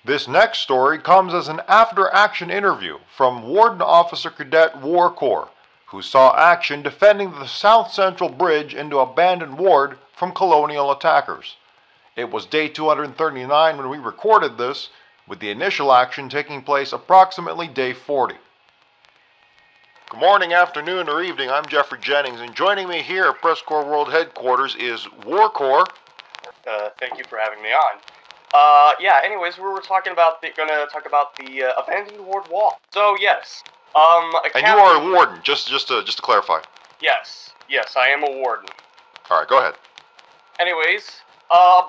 This next story comes as an after-action interview from Warden Officer Cadet War Corps, who saw action defending the South Central Bridge into abandoned ward from colonial attackers. It was day 239 when we recorded this, with the initial action taking place approximately day 40. Good morning, afternoon, or evening. I'm Jeffrey Jennings, and joining me here at PressCorps World Headquarters is War Corps. Thank you for having me on. Anyways, we were gonna talk about the abandoned ward wall. So, yes. And you are a warden, just to clarify. Yes, I am a warden. Alright, go ahead. Anyways, a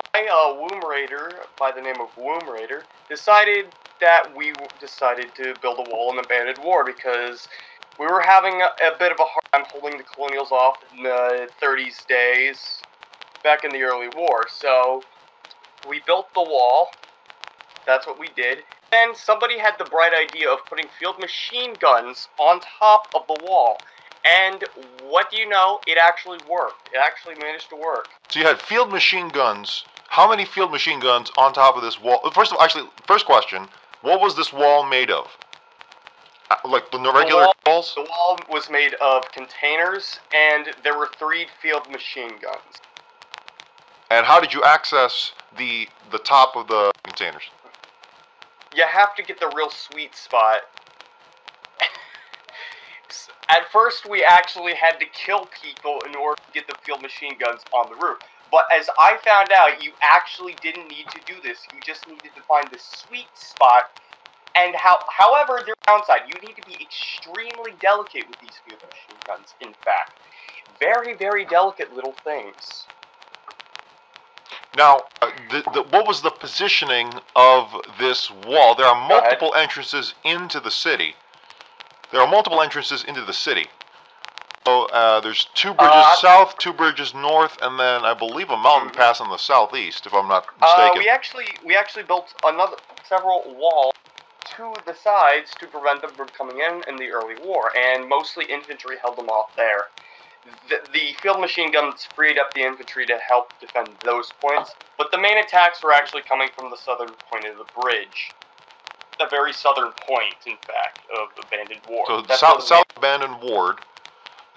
womb raider by the name of Womb Raider decided to build a wall in the abandoned ward because we were having a bit of a hard time holding the colonials off in the 30s days back in the early war. So we built the wall. That's what we did. Then somebody had the bright idea of putting field machine guns on top of the wall. And what do you know? It actually worked. It actually managed to work. So you had field machine guns. How many field machine guns on top of this wall? First question, what was this wall made of? Like the regular walls? The wall was made of containers, and there were 3 field machine guns. And how did you access the top of the containers? You have to get the real sweet spot. At first, we actually had to kill people in order to get the field machine guns on the roof. But as I found out, you actually didn't need to do this. You just needed to find the sweet spot. And however, there's a downside. You need to be extremely delicate with these field machine guns, in fact. Very, very delicate little things. Now, what was the positioning of this wall? There are multiple entrances into the city. So, there's 2 bridges south, 2 bridges north, and then I believe a mountain pass on the southeast, if I'm not mistaken. We actually built several walls to the sides to prevent them from coming in the early war, and mostly infantry held them off there. The field machine guns freed up the infantry to help defend those points, but the main attacks were actually coming from the southern point of the bridge. The very southern point, in fact, of abandoned ward. So the south abandoned ward,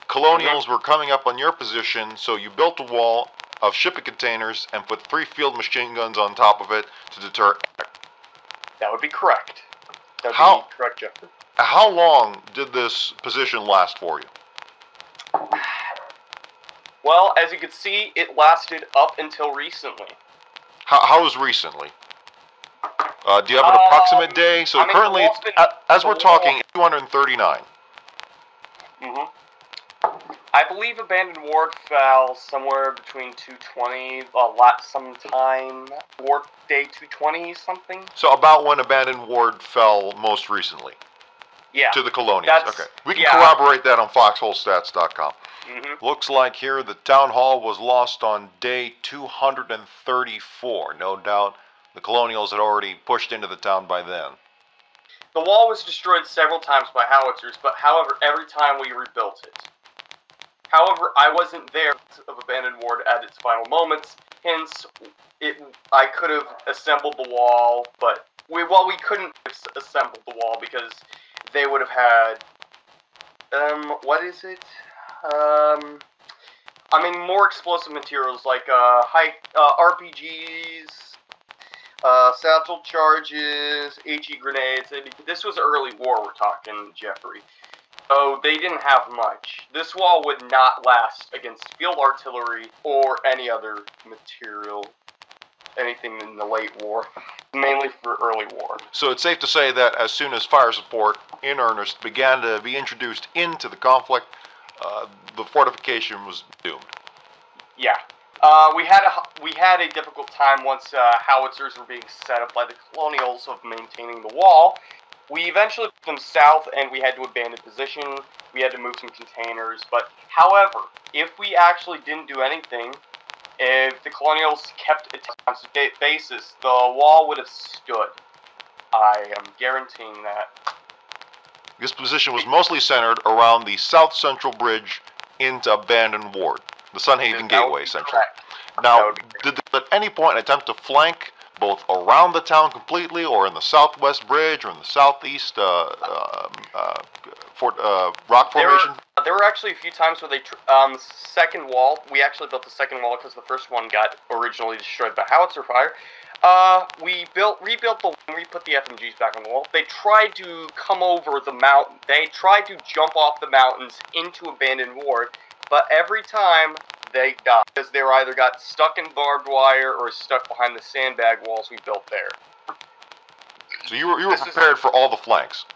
colonials were coming up on your position, so you built a wall of shipping containers and put 3 field machine guns on top of it to deter. That would be correct. That would be correct, Jeffrey. How long did this position last for you? Well, as you can see, it lasted up until recently. How is recently? Do you have an approximate day? So currently, as we're talking, 239. I believe abandoned ward fell somewhere between 220, sometime ward day 220 something. So about when abandoned ward fell most recently. Yeah. To the colonials. Okay. We can corroborate that on foxholestats.com. Looks like here the town hall was lost on day 234. No doubt the colonials had already pushed into the town by then. The wall was destroyed several times by howitzers, but however, every time we rebuilt it. However, I wasn't there of abandoned ward at its final moments, hence I could have assembled the wall, but we couldn't assemble the wall because they would have had what is it? More explosive materials like RPGs, satchel charges, HE grenades. This was early war, we're talking, Jeffrey. So they didn't have much. This wall would not last against field artillery or any other material, anything in the late war, mainly for early war. So it's safe to say that as soon as fire support in earnest began to be introduced into the conflict, the fortification was doomed. Yeah. We had a difficult time once howitzers were being set up by the colonials of maintaining the wall. We eventually put them south, and we had to abandon position. We had to move some containers. But, however, if we actually didn't do anything, if the colonials kept it on a basis, the wall would have stood. I am guaranteeing that. This position was mostly centered around the South Central Bridge into abandoned ward, the Sunhaven Gateway, essentially. Correct. Now, did they at any point attempt to flank both around the town completely, or in the southwest bridge, or in the southeast rock formation? There were actually a few times where they, second wall, we actually built the second wall because the first one got originally destroyed by howitzer fire. We rebuilt the one, we put the FMGs back on the wall. They tried to come over the mountain, they tried to jump off the mountains into abandoned ward, but every time they died, because they either got stuck in barbed wire or stuck behind the sandbag walls we built there. So you were prepared for all the flanks?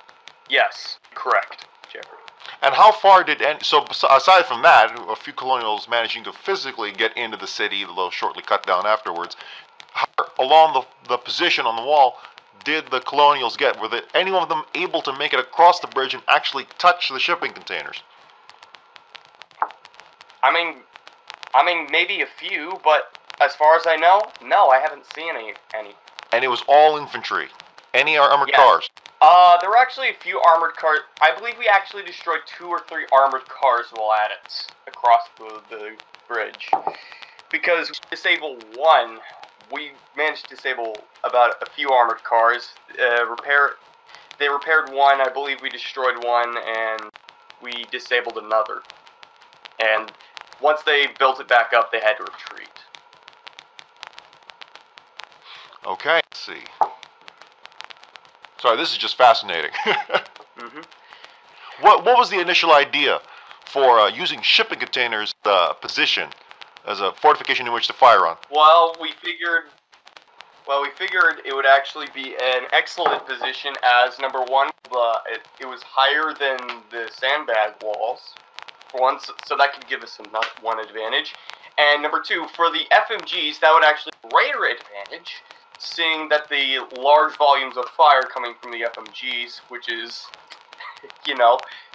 Yes, correct, Jeffrey. And how far did, so aside from that, a few colonials managing to physically get into the city, they'll shortly cut down afterwards, how along the position on the wall did the colonials get? Were any of them able to make it across the bridge and actually touch the shipping containers? I mean, maybe a few, but as far as I know, no, I haven't seen any. And it was all infantry? Any armored yes. cars? There were actually a few armored cars. I believe we actually destroyed 2 or 3 armored cars while at it, across the bridge. Because we disabled one, we managed to disable about a few armored cars. They repaired one, I believe we destroyed one, and we disabled another. And once they built it back up, they had to retreat. Okay, let's see. Sorry, this is just fascinating. Mm-hmm. What was the initial idea for using shipping containers position as a fortification in which to fire on? Well, we figured it would actually be an excellent position as, number one, it was higher than the sandbag walls, for one, so that could give us one advantage. And number two, for the FMGs, that would actually be a greater advantage, seeing that the large volumes of fire coming from the FMGs, which is,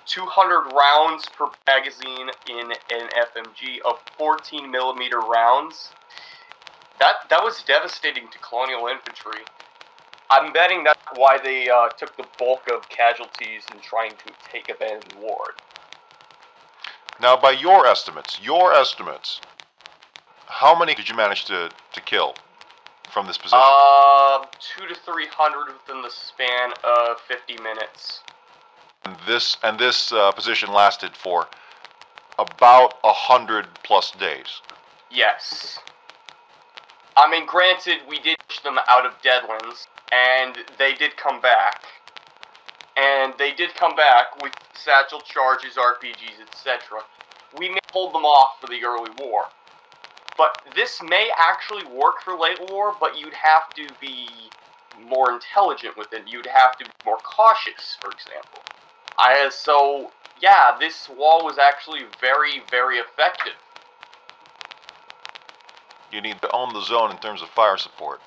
200 rounds per magazine in an FMG of 14mm rounds. That was devastating to colonial infantry. I'm betting that's why they took the bulk of casualties in trying to take abandoned ward. Now, by your estimates, how many did you manage to kill from this position? 200 to 300 within the span of 50 minutes. And this position lasted for about 100+ days. Yes. I mean, granted, we did push them out of Deadlands, and they did come back. And they did come back with satchel charges, RPGs, etc. We may hold them off for the early war. But this may actually work for late war, but you'd have to be more intelligent with it. You'd have to be more cautious, for example. So, yeah, this wall was actually very, very effective. You need to own the zone in terms of fire support.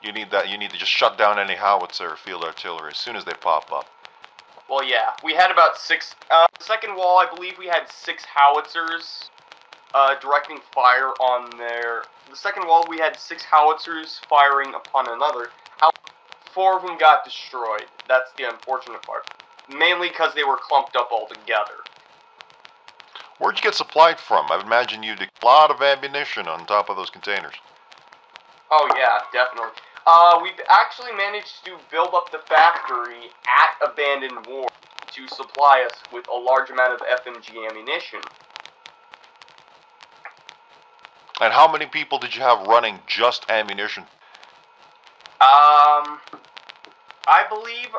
You need that. You need to just shut down any howitzer or field artillery as soon as they pop up. Well, yeah, we had about 6. Second wall, I believe we had 6 howitzers directing fire on their. The second wall, we had 6 howitzers firing upon another. 4 of them got destroyed. That's the unfortunate part. Mainly because they were clumped up all together. Where'd you get supplied from? I imagine you had a lot of ammunition on top of those containers. Oh yeah, definitely. We've actually managed to build up the factory at Abandoned Ward to supply us with a large amount of FMG ammunition. And how many people did you have running just ammunition? I believe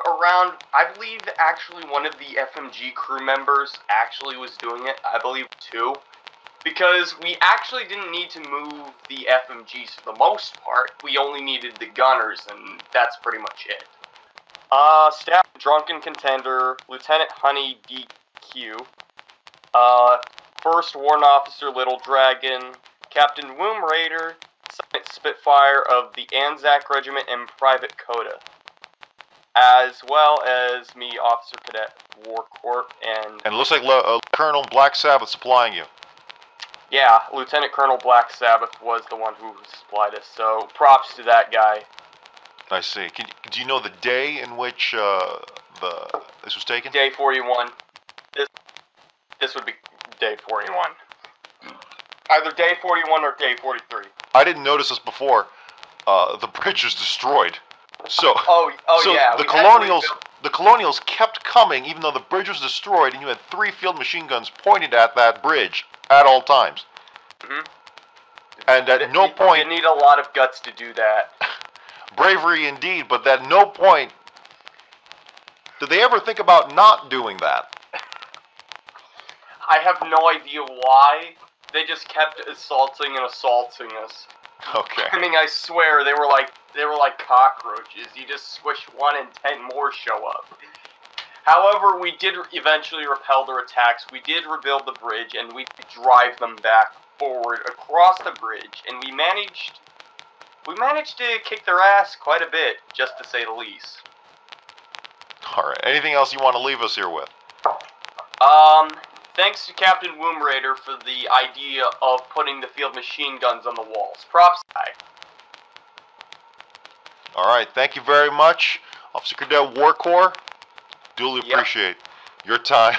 actually one of the FMG crew members actually was doing it. I believe 2. Because we actually didn't need to move the FMGs for the most part. We only needed the gunners, and that's pretty much it. Staff Drunken Contender, Lieutenant Honey DQ, First Warrant Officer Little Dragon, Captain Womb Raider, Second Spitfire of the Anzac Regiment, and Private Coda. As well as me, Officer Cadet WARCORPS, and it looks like Colonel Black Sabbath supplying you. Yeah, Lieutenant Colonel Black Sabbath was the one who supplied us, so props to that guy. I see. Do you know the day in which this was taken? Day 41. This would be day 41. Either day 41 or day 43. I didn't notice this before. the bridge was destroyed. So, so yeah, the colonials kept coming, even though the bridge was destroyed, and you had 3 field machine guns pointed at that bridge at all times. Mm-hmm. And at no point... You need a lot of guts to do that. Bravery indeed, but at no point did they ever think about not doing that. I have no idea why. They just kept assaulting us. Okay. I mean, I swear they were like cockroaches. You just squish one and 10 more show up. However, we did eventually repel their attacks. We did rebuild the bridge, and we drive them back forward across the bridge, and we managed to kick their ass quite a bit, just to say the least. Alright, anything else you want to leave us here with? Thanks to Captain Womb Raider for the idea of putting the field machine guns on the walls. Props, guy. Alright, thank you very much, Officer Cadet War Corps. Duly appreciate your time.